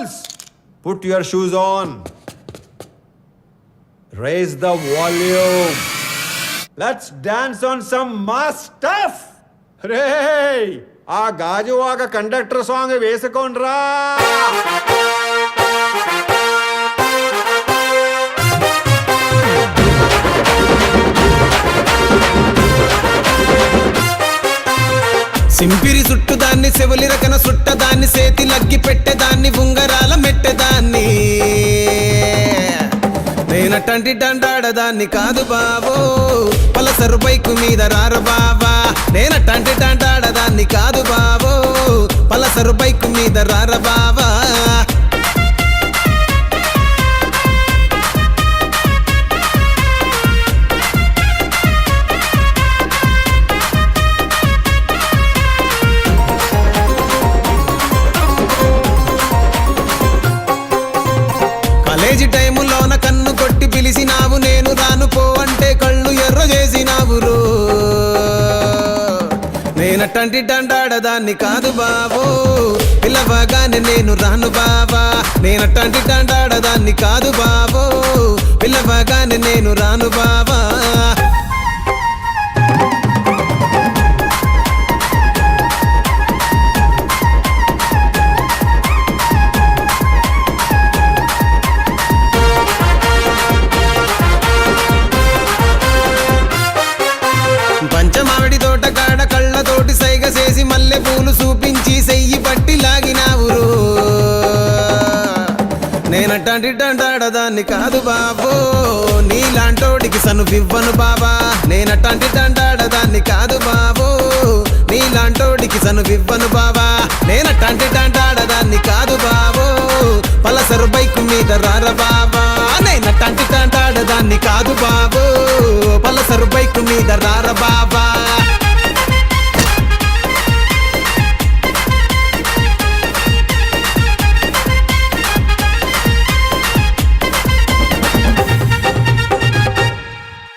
Girls, put your shoes on. Raise the volume. Let's dance on some mass stuff. Hey, ఆ Gajuwaka conductor song వేసుకోండ్రా. సింపిరి చుట్టుదాన్ని సెవలి రకన సుట్టదాన్ని సేతి లగ్గి పెట్టేదాన్ని ఉంగరాల మెట్టేదాన్ని నేనటంటి డండాడదాన్ని కాదు బావో Pulsar bike మీద రార బావా నేనటంటి డండాడదాన్ని కాదు బావో పలసరు బైకు మీద రార బావా కాలేజీ టైములోన కన్ను కొట్టి పిలిచినావు నేను రాను పో అంటే కళ్ళు ఎర్ర చేసినావు రో నేనటంటి డండాడదాన్ని కాదు బావో పిల్లవగానే నేను రాను బావా నేనటంటి డండాడదాన్ని కాదు బావో పిల్లవగానే నేను రాను బావా పంచమావిడి తోట కాడ కళ్ళతోటి సైగ చేసి మల్లె పూలు చూపించి సెయ్యి పట్టి లాగినావురు నేనటంటి డండాడదాన్ని కాదు బాబో నీలాంటోడికి సనువివ్వను బాబా నేనటంటి డండాడదాన్ని కాదు బాబో నీలాంటోడికి సనువివ్వను బాబా నేనటంటి డండాడదాన్ని కాదు బాబో పలసరు బైకు మీద రార బాబా నేనటంటి డండాడదాన్ని కాదు బాబో పలసరు బైకు మీద రార బాబా